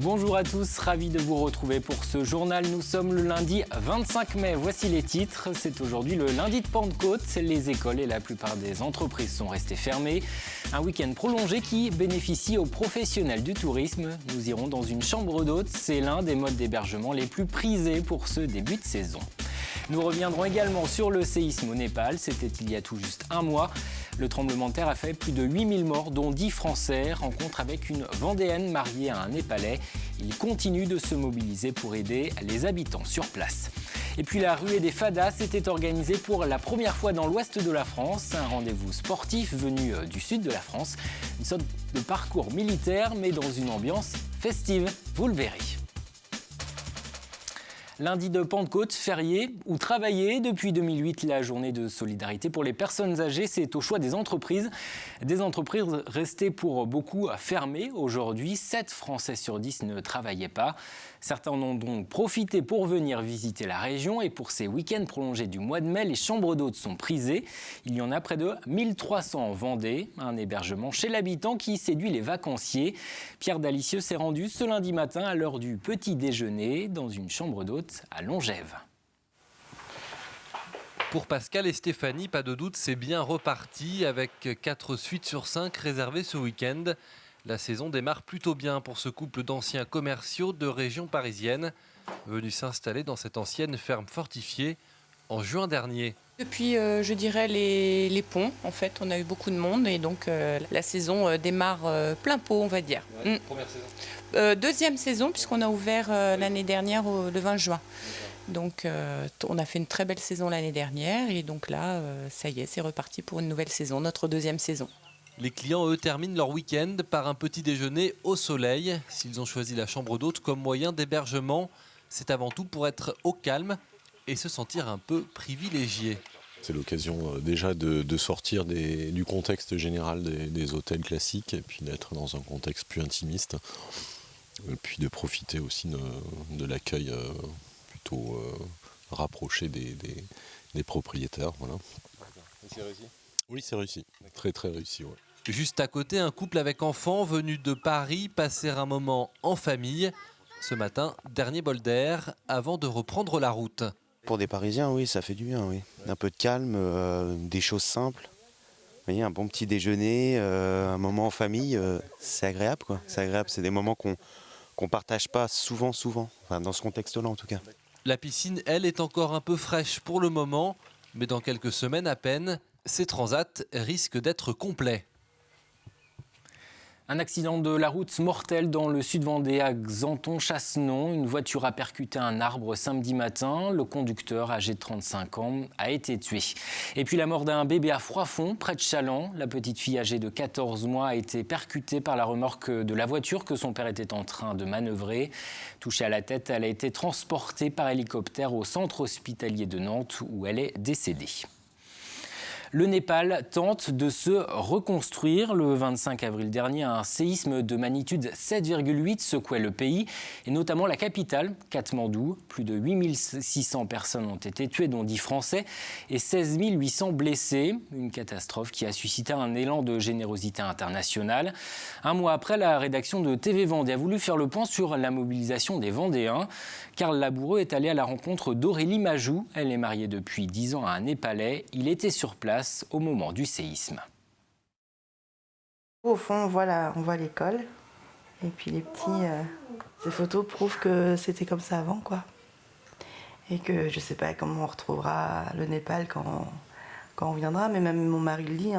Bonjour à tous, ravi de vous retrouver pour ce journal. Nous sommes le lundi 25 mai. Voici les titres. C'est aujourd'hui le lundi de Pentecôte. Les écoles et la plupart des entreprises sont restées fermées. Un week-end prolongé qui bénéficie aux professionnels du tourisme. Nous irons dans une chambre d'hôte. C'est l'un des modes d'hébergement les plus prisés pour ce début de saison. Nous reviendrons également sur le séisme au Népal. C'était il y a tout juste un mois. Le tremblement de terre a fait plus de 8000 morts, dont 10 Français. Rencontre avec une Vendéenne mariée à un Népalais. Il continue de se mobiliser pour aider les habitants sur place. Et puis la ruée des Fadas était organisée pour la première fois dans l'ouest de la France. Un rendez-vous sportif venu du sud de la France. Une sorte de parcours militaire, mais dans une ambiance festive. Vous le verrez. Lundi de Pentecôte, férié ou travaillé. Depuis 2008, la journée de solidarité pour les personnes âgées, c'est au choix des entreprises. Des entreprises restées pour beaucoup fermées. Aujourd'hui, 7 Français sur 10 ne travaillaient pas. Certains en ont donc profité pour venir visiter la région. Et pour ces week-ends prolongés du mois de mai, les chambres d'hôtes sont prisées. Il y en a près de 1300 en Vendée. Un hébergement chez l'habitant qui séduit les vacanciers. Pierre Dalicieux s'est rendu ce lundi matin à l'heure du petit déjeuner dans une chambre d'hôte à Longève. Pour Pascal et Stéphanie, pas de doute, c'est bien reparti avec 4 suites sur 5 réservées ce week-end. La saison démarre plutôt bien pour ce couple d'anciens commerciaux de région parisienne, venus s'installer dans cette ancienne ferme fortifiée en juin dernier. Depuis, je dirais, les ponts, en fait, on a eu beaucoup de monde et donc la saison démarre plein pot, on va dire. Première saison. Deuxième saison, puisqu'on a ouvert l'année dernière le 20 juin. Donc on a fait une très belle saison l'année dernière et donc là, ça y est, c'est reparti pour une nouvelle saison, notre deuxième saison. Les clients, eux, terminent leur week-end par un petit déjeuner au soleil. S'ils ont choisi la chambre d'hôte comme moyen d'hébergement, c'est avant tout pour être au calme et se sentir un peu privilégié. C'est l'occasion déjà de sortir du contexte général des hôtels classiques et puis d'être dans un contexte plus intimiste. Et puis de profiter aussi de l'accueil plutôt rapproché des propriétaires. Voilà. C'est réussi ? Oui, c'est réussi. Très très réussi, ouais. Juste à côté, un couple avec enfants venu de Paris passer un moment en famille. Ce matin, dernier bol d'air avant de reprendre la route. Pour des Parisiens, oui, ça fait du bien, oui. Un peu de calme, des choses simples. Vous voyez, un bon petit déjeuner, un moment en famille, c'est agréable, quoi. C'est agréable, c'est des moments qu'on partage pas souvent. Enfin, dans ce contexte-là, en tout cas. La piscine, elle, est encore un peu fraîche pour le moment, mais dans quelques semaines à peine, ces transats risquent d'être complets. Un accident de la route mortel dans le sud Vendée à Xanton-Chassenon. Une voiture a percuté un arbre samedi matin. Le conducteur, âgé de 35 ans, a été tué. Et puis la mort d'un bébé à Froidfond, près de Challans. La petite fille âgée de 14 mois a été percutée par la remorque de la voiture que son père était en train de manœuvrer. Touchée à la tête, elle a été transportée par hélicoptère au centre hospitalier de Nantes où elle est décédée. Le Népal tente de se reconstruire. Le 25 avril dernier, un séisme de magnitude 7,8 secouait le pays, et notamment la capitale, Katmandou. Plus de 8600 personnes ont été tuées, dont 10 Français, et 16 800 blessés. Une catastrophe qui a suscité un élan de générosité internationale. Un mois après, la rédaction de TV Vendée a voulu faire le point sur la mobilisation des Vendéens. Karl Laboureux est allé à la rencontre d'Aurélie Majou. Elle est mariée depuis 10 ans à un Népalais. Il était sur place au moment du séisme. Au fond, on voit l'école. Et puis les petits... ces photos prouvent que c'était comme ça avant, quoi. Et que je ne sais pas comment on retrouvera le Népal quand on viendra. Mais même mon mari le dit,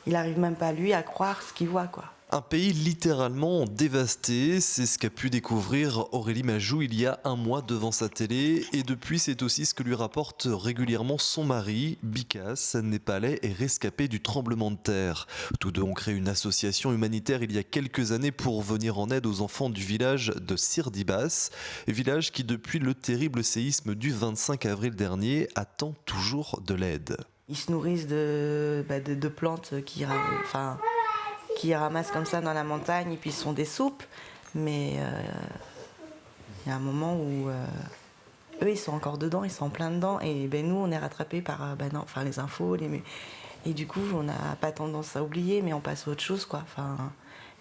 il n'arrive même pas, lui, à croire ce qu'il voit, quoi. Un pays littéralement dévasté, c'est ce qu'a pu découvrir Aurélie Majou il y a un mois devant sa télé. Et depuis, c'est aussi ce que lui rapporte régulièrement son mari, Bikas, népalais et rescapé du tremblement de terre. Tous deux ont créé une association humanitaire il y a quelques années pour venir en aide aux enfants du village de Sirdibas, village qui depuis le terrible séisme du 25 avril dernier attend toujours de l'aide. Ils se nourrissent de plantes qui ramassent comme ça dans la montagne et puis ce sont des soupes. Mais il y a un moment où eux, ils sont encore dedans, ils sont en plein dedans. Et nous, on est rattrapés par les infos. Et du coup, on n'a pas tendance à oublier, mais on passe à autre chose, quoi.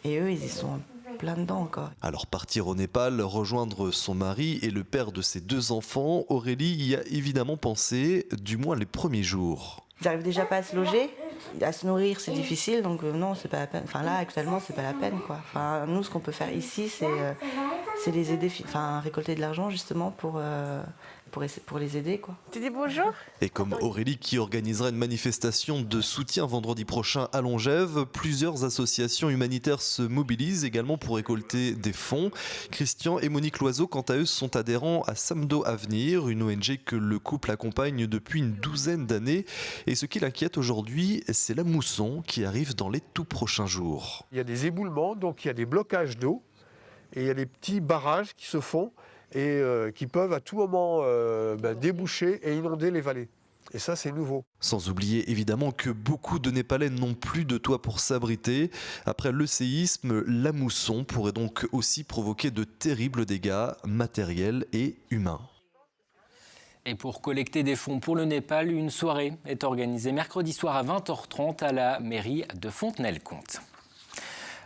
Et eux, ils y sont plein dedans encore. Alors partir au Népal, rejoindre son mari et le père de ses 2 enfants, Aurélie y a évidemment pensé, du moins les premiers jours. Ils n'arrivent déjà pas à se loger, à se nourrir c'est difficile, donc non, c'est pas la peine. Enfin là, actuellement, c'est pas la peine, quoi. Enfin, nous, ce qu'on peut faire ici, c'est les aider, enfin récolter de l'argent justement pour les aider, quoi. Tu dis bonjour ? Et comme Aurélie qui organisera une manifestation de soutien vendredi prochain à Longève, plusieurs associations humanitaires se mobilisent également pour récolter des fonds. Christian et Monique Loiseau, quant à eux, sont adhérents à Samdo Avenir, une ONG que le couple accompagne depuis une 12aine d'années. Et ce qui l'inquiète aujourd'hui, c'est la mousson qui arrive dans les tout prochains jours. Il y a des éboulements, donc il y a des blocages d'eau et il y a des petits barrages qui se font et qui peuvent à tout moment déboucher et inonder les vallées. Et ça, c'est nouveau. Sans oublier évidemment que beaucoup de Népalais n'ont plus de toit pour s'abriter. Après le séisme, la mousson pourrait donc aussi provoquer de terribles dégâts matériels et humains. Et pour collecter des fonds pour le Népal, une soirée est organisée mercredi soir à 20h30 à la mairie de Fontenay-le-Comte.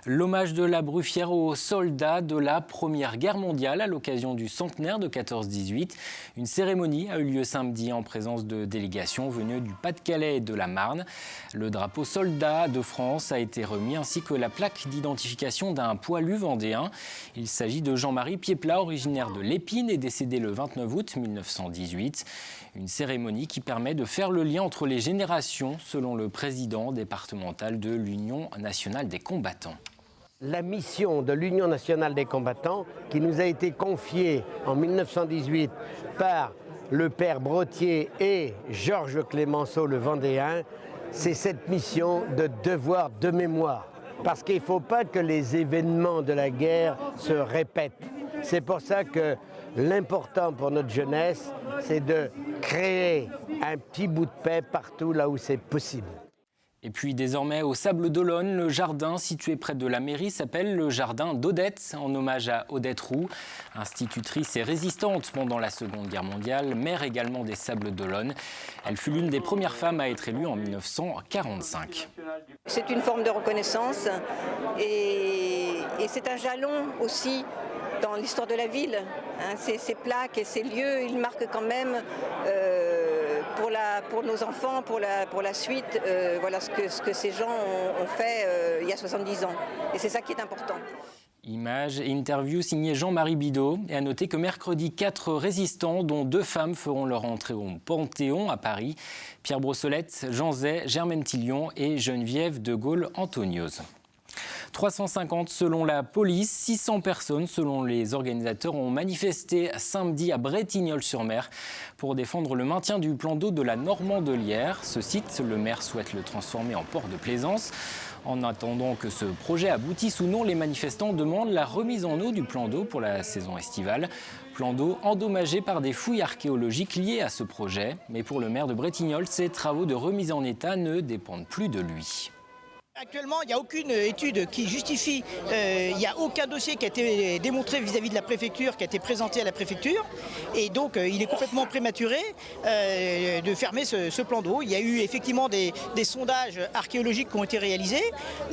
L'hommage de la Bruffière aux soldats de la Première Guerre mondiale à l'occasion du centenaire de 14-18. Une cérémonie a eu lieu samedi en présence de délégations venues du Pas-de-Calais et de la Marne. Le drapeau soldat de France a été remis ainsi que la plaque d'identification d'un poilu vendéen. Il s'agit de Jean-Marie Pieplat, originaire de l'Épine et décédé le 29 août 1918. Une cérémonie qui permet de faire le lien entre les générations, selon le président départemental de l'Union nationale des combattants. La mission de l'Union nationale des combattants, qui nous a été confiée en 1918 par le père Brottier et Georges Clémenceau le Vendéen, c'est cette mission de devoir de mémoire. Parce qu'il ne faut pas que les événements de la guerre se répètent. C'est pour ça que l'important pour notre jeunesse, c'est de créer un petit bout de paix partout là où c'est possible. Et puis désormais au Sable d'Olonne, le jardin situé près de la mairie s'appelle le jardin d'Odette, en hommage à Odette Roux, institutrice et résistante pendant la Seconde Guerre mondiale, maire également des Sables d'Olonne. Elle fut l'une des premières femmes à être élue en 1945. C'est une forme de reconnaissance et c'est un jalon aussi dans l'histoire de la ville. Ces plaques et ces lieux, ils marquent quand même pour nos enfants, pour la suite, voilà ce que ces gens ont fait il y a 70 ans. Et c'est ça qui est important. Images et interviews signées Jean-Marie Bidot. Et à noter que mercredi, 4 résistants, dont 2 femmes, feront leur entrée au Panthéon à Paris. Pierre Brossolette, Jean Zay, Germaine Tillion et Geneviève de Gaulle-Anthonioz. 350 selon la police, 600 personnes selon les organisateurs ont manifesté samedi à Bretignolles-sur-Mer pour défendre le maintien du plan d'eau de la Normandelière. Ce site, le maire souhaite le transformer en port de plaisance. En attendant que ce projet aboutisse ou non, les manifestants demandent la remise en eau du plan d'eau pour la saison estivale. Plan d'eau endommagé par des fouilles archéologiques liées à ce projet. Mais pour le maire de Bretignolles, ces travaux de remise en état ne dépendent plus de lui. Actuellement, il n'y a aucune étude qui justifie, il n'y a aucun dossier qui a été démontré vis-à-vis de la préfecture, qui a été présenté à la préfecture. Et donc, il est complètement prématuré de fermer ce plan d'eau. Il y a eu effectivement des sondages archéologiques qui ont été réalisés.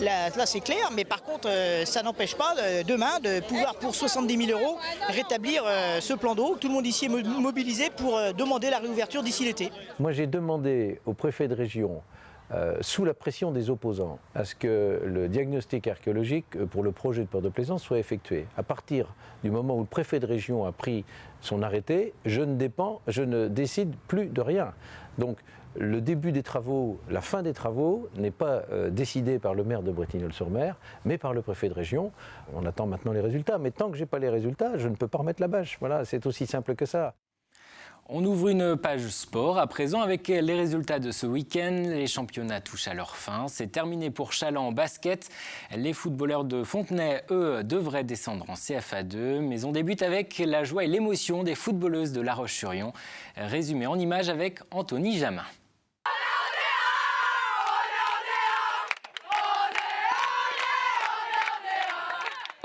Là c'est clair, mais par contre, ça n'empêche pas demain de pouvoir, pour 70 000 €, rétablir ce plan d'eau. Tout le monde ici est mobilisé pour demander la réouverture d'ici l'été. Moi, j'ai demandé au préfet de région, sous la pression des opposants, à ce que le diagnostic archéologique pour le projet de port de plaisance soit effectué. À partir du moment où le préfet de région a pris son arrêté, je ne décide plus de rien. Donc le début des travaux, la fin des travaux n'est pas décidé par le maire de Bretignolles-sur-Mer, mais par le préfet de région. On attend maintenant les résultats, mais tant que je n'ai pas les résultats, je ne peux pas remettre la bâche. Voilà, c'est aussi simple que ça. On ouvre une page sport à présent avec les résultats de ce week-end. Les championnats touchent à leur fin. C'est terminé pour Challans en basket. Les footballeurs de Fontenay, eux, devraient descendre en CFA2. Mais on débute avec la joie et l'émotion des footballeuses de La Roche-sur-Yon. Résumé en images avec Anthony Jamin.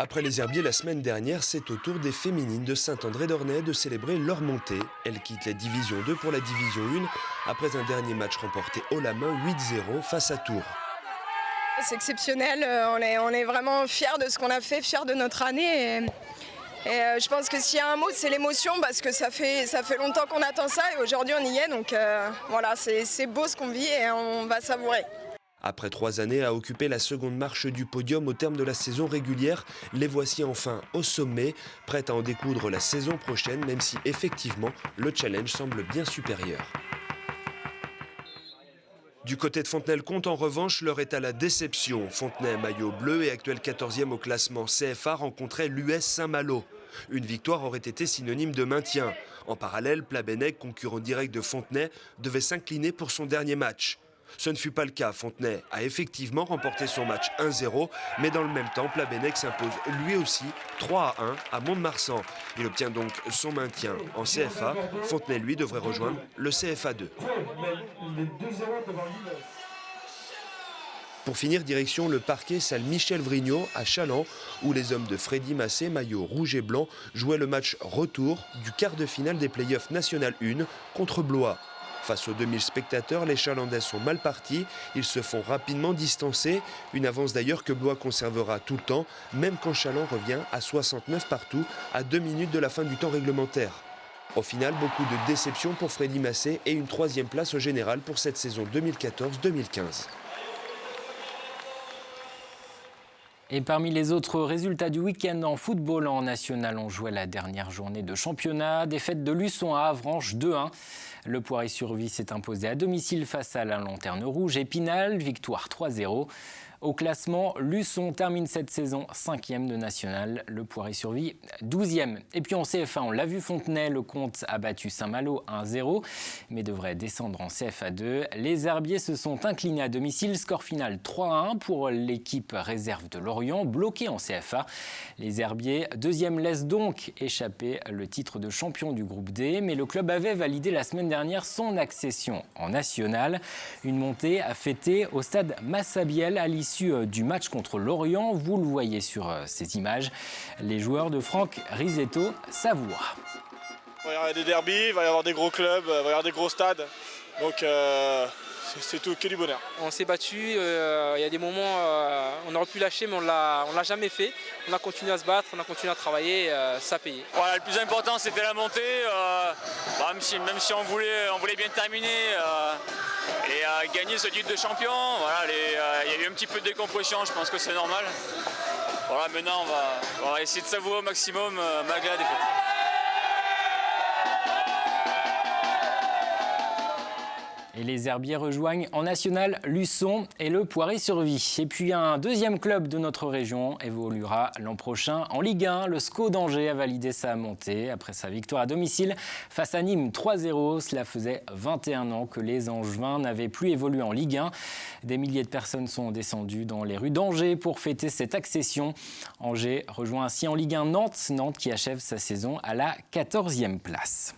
Après les Herbiers la semaine dernière, c'est au tour des féminines de Saint-André-d'Ornay de célébrer leur montée. Elles quittent la Division 2 pour la Division 1 après un dernier match remporté haut la main 8-0 face à Tours. C'est exceptionnel, on est vraiment fiers de ce qu'on a fait, fiers de notre année. Et je pense que s'il y a un mot, c'est l'émotion, parce que ça fait longtemps qu'on attend ça et aujourd'hui on y est. Donc voilà, c'est beau ce qu'on vit et on va savourer. Après 3 années à occuper la seconde marche du podium au terme de la saison régulière, les voici enfin au sommet, prêts à en découdre la saison prochaine, même si effectivement le challenge semble bien supérieur. Du côté de Fontenay-le-Comte, en revanche, l'heure est à la déception. Fontenay, maillot bleu et actuel 14e au classement CFA, rencontrait l'US Saint-Malo. Une victoire aurait été synonyme de maintien. En parallèle, Plabennec, concurrent direct de Fontenay, devait s'incliner pour son dernier match. Ce ne fut pas le cas. Fontenay a effectivement remporté son match 1-0, mais dans le même temps, Plabennec s'impose lui aussi 3-1 à Mont-de-Marsan. Il obtient donc son maintien en CFA. Fontenay, lui, devrait rejoindre le CFA 2. Pour finir, direction le parquet salle Michel Vrignot à Challans, où les hommes de Freddy Massé, maillot rouge et blanc, jouaient le match retour du quart de finale des playoffs National 1 contre Blois. Face aux 2000 spectateurs, les Chalandais sont mal partis. Ils se font rapidement distancer. Une avance d'ailleurs que Blois conservera tout le temps, même quand Challans revient à 69 partout, à 2 minutes de la fin du temps réglementaire. Au final, beaucoup de déceptions pour Freddy Massé et une 3e place au général pour cette saison 2014-2015. Et parmi les autres résultats du week-end en football en national, on jouait la dernière journée de championnat. Défaite de Luçon à Avranches 2-1. Le Poiré-sur-Vie s'est imposé à domicile face à la Lanterne Rouge. Épinal, victoire 3-0. Au classement, Luçon termine cette saison 5e de national, le Poiré-sur-Vie 12e. Et puis en CFA, on l'a vu, Fontenay, le Comte a battu Saint-Malo 1-0, mais devrait descendre en CFA 2. Les Herbiers se sont inclinés à domicile, score final 3-1 pour l'équipe réserve de Lorient, bloquée en CFA. Les Herbiers, 2e, laissent donc échapper le titre de champion du groupe D, mais le club avait validé la semaine dernière son accession en national. Une montée à fêter au stade Massabielle à l'issue du match contre Lorient. Vous le voyez sur ces images. Les joueurs de Franck Risetto savourent. Il va y avoir des derbys, il va y avoir des gros clubs, il va y avoir des gros stades. Donc c'est tout que du bonheur. On s'est battu, il y a des moments on aurait pu lâcher, mais on l'a jamais fait. On a continué à se battre, on a continué à travailler, ça a payé. Voilà, le plus important c'était la montée, même si on voulait bien terminer et gagner ce titre de champion. Voilà, il y a eu un petit peu de décompression, je pense que c'est normal. Voilà, maintenant on va essayer de savourer au maximum malgré la défaite. Et les Herbiers rejoignent en national Luçon et le Poiré-sur-Vie. Et puis un deuxième club de notre région évoluera l'an prochain en Ligue 1. Le SCO d'Angers a validé sa montée après sa victoire à domicile face à Nîmes 3-0. Cela faisait 21 ans que les Angevins n'avaient plus évolué en Ligue 1. Des milliers de personnes sont descendues dans les rues d'Angers pour fêter cette accession. Angers rejoint ainsi en Ligue 1 Nantes qui achève sa saison à la 14e place.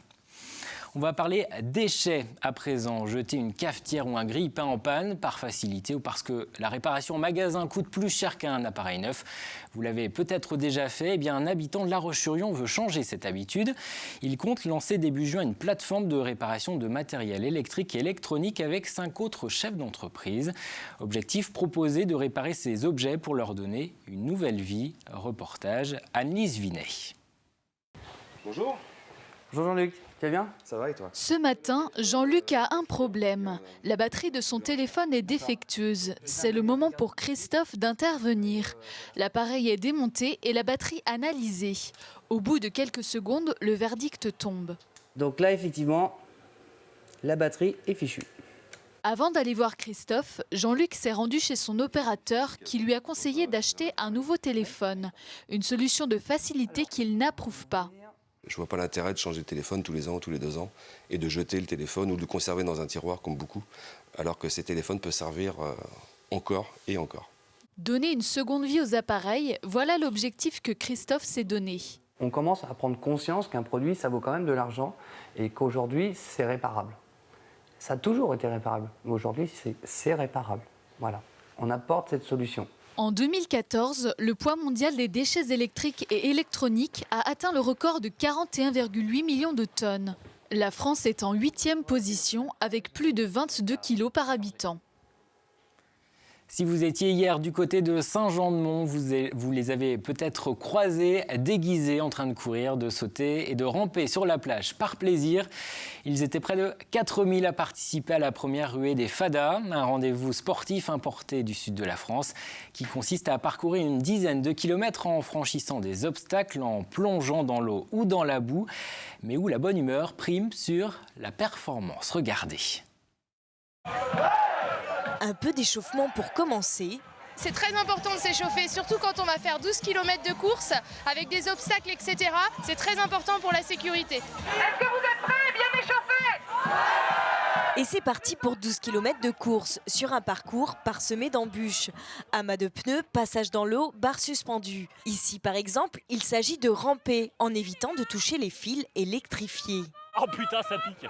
On va parler déchets à présent. Jeter une cafetière ou un grille-pain en panne par facilité ou parce que la réparation en magasin coûte plus cher qu'un appareil neuf. Vous l'avez peut-être déjà fait. Eh bien, un habitant de La Roche-sur-Yon veut changer cette habitude. Il compte lancer début juin une plateforme de réparation de matériel électrique et électronique avec 5 autres chefs d'entreprise. Objectif, proposer de réparer ces objets pour leur donner une nouvelle vie. Reportage Anne-Lise Vinet. Bonjour. Bonjour Jean-Luc. Tu vas bien ? Ça va et toi ? Ce matin, Jean-Luc a un problème. La batterie de son téléphone est défectueuse. C'est le moment pour Christophe d'intervenir. L'appareil est démonté et la batterie analysée. Au bout de quelques secondes, le verdict tombe. Donc là, effectivement, la batterie est fichue. Avant d'aller voir Christophe, Jean-Luc s'est rendu chez son opérateur qui lui a conseillé d'acheter un nouveau téléphone. Une solution de facilité qu'il n'approuve pas. Je ne vois pas l'intérêt de changer de téléphone tous les ans ou tous les 2 ans et de jeter le téléphone ou de le conserver dans un tiroir comme beaucoup, alors que ces téléphones peuvent servir encore et encore. Donner une seconde vie aux appareils, voilà l'objectif que Christophe s'est donné. On commence à prendre conscience qu'un produit, ça vaut quand même de l'argent et qu'aujourd'hui, c'est réparable. Ça a toujours été réparable, mais aujourd'hui, c'est réparable. Voilà, on apporte cette solution. En 2014, le poids mondial des déchets électriques et électroniques a atteint le record de 41,8 millions de tonnes. La France est en 8e position avec plus de 22 kilos par habitant. Si vous étiez hier du côté de Saint-Jean-de-Mont, vous les avez peut-être croisés, déguisés, en train de courir, de sauter et de ramper sur la plage par plaisir. Ils étaient près de 4000 à participer à la première ruée des Fadas, un rendez-vous sportif importé du sud de la France qui consiste à parcourir une dizaine de kilomètres en franchissant des obstacles, en plongeant dans l'eau ou dans la boue, mais où la bonne humeur prime sur la performance. Regardez. Un peu d'échauffement pour commencer. C'est très important de s'échauffer, surtout quand on va faire 12 km de course avec des obstacles, etc. C'est très important pour la sécurité. Est-ce que vous êtes prêts et bien échauffés ? Et c'est parti pour 12 km de course sur un parcours parsemé d'embûches. Amas de pneus, passage dans l'eau, barres suspendues. Ici, par exemple, il s'agit de ramper en évitant de toucher les fils électrifiés. Oh putain, ça pique.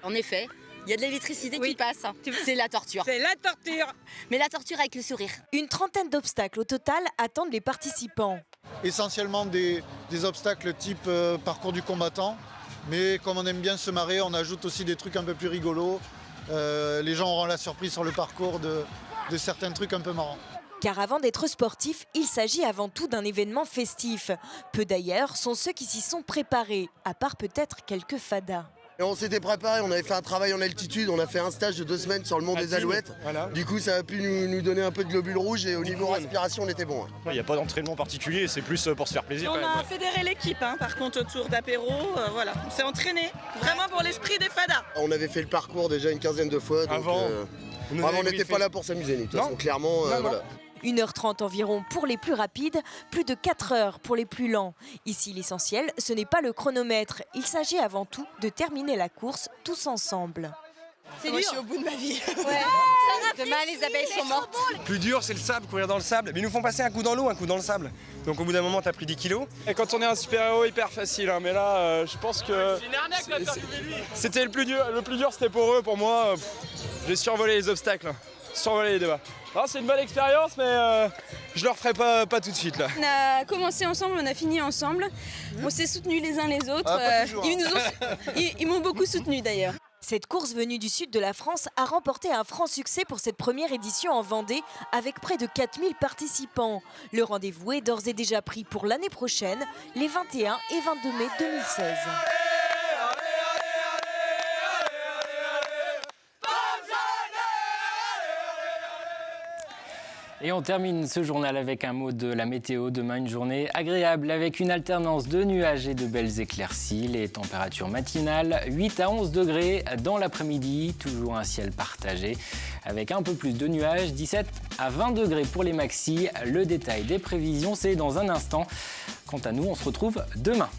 En effet. Il y a de l'électricité qui passe. C'est la torture. C'est la torture. Mais la torture avec le sourire. Une trentaine d'obstacles au total attendent les participants. Essentiellement des obstacles type parcours du combattant. Mais comme on aime bien se marrer, on ajoute aussi des trucs un peu plus rigolos. Les gens auront la surprise sur le parcours de certains trucs un peu marrants. Car avant d'être sportif, il s'agit avant tout d'un événement festif. Peu d'ailleurs sont ceux qui s'y sont préparés, à part peut-être quelques fadas. Et on s'était préparé, on avait fait un travail en altitude, on a fait un stage de 2 semaines sur le mont des Alouettes. Voilà. Du coup, ça a pu nous donner un peu de globules rouges et au niveau respiration, on était bon. Il n'y a pas d'entraînement particulier, c'est plus pour se faire plaisir. On a fédéré l'équipe, par contre, autour d'apéro, voilà. On s'est entraîné, vraiment pour l'esprit des fadas. On avait fait le parcours déjà une quinzaine de fois, donc on n'était pas là pour s'amuser, nous. De toute façon, clairement, voilà. 1h30 environ pour les plus rapides, plus de 4 heures pour les plus lents. Ici, l'essentiel, ce n'est pas le chronomètre. Il s'agit avant tout de terminer la course tous ensemble. C'est dur. Je suis au bout de ma vie. Demain, les abeilles sont mortes. Le plus dur, c'est le sable, courir dans le sable. Mais ils nous font passer un coup dans l'eau, un coup dans le sable. Donc au bout d'un moment, t'as pris 10 kilos. Et quand on est un super-héros, hyper facile. Mais là, je pense que c'est une arnaque, là, c'était le plus dur. Le plus dur, c'était pour eux. Pour moi, j'ai survolé les obstacles, survolé les débats. C'est une bonne expérience, mais je le referai pas tout de suite là. On a commencé ensemble, on a fini ensemble. On s'est soutenus les uns les autres. Ils m'ont beaucoup soutenu d'ailleurs. Cette course venue du sud de la France a remporté un franc succès pour cette première édition en Vendée avec près de 4000 participants. Le rendez-vous est d'ores et déjà pris pour l'année prochaine, les 21 et 22 mai 2016. Et on termine ce journal avec un mot de la météo. Demain, une journée agréable avec une alternance de nuages et de belles éclaircies. Les températures matinales, 8 à 11 degrés dans l'après-midi. Toujours un ciel partagé avec un peu plus de nuages, 17 à 20 degrés pour les maxis. Le détail des prévisions, c'est dans un instant. Quant à nous, on se retrouve demain.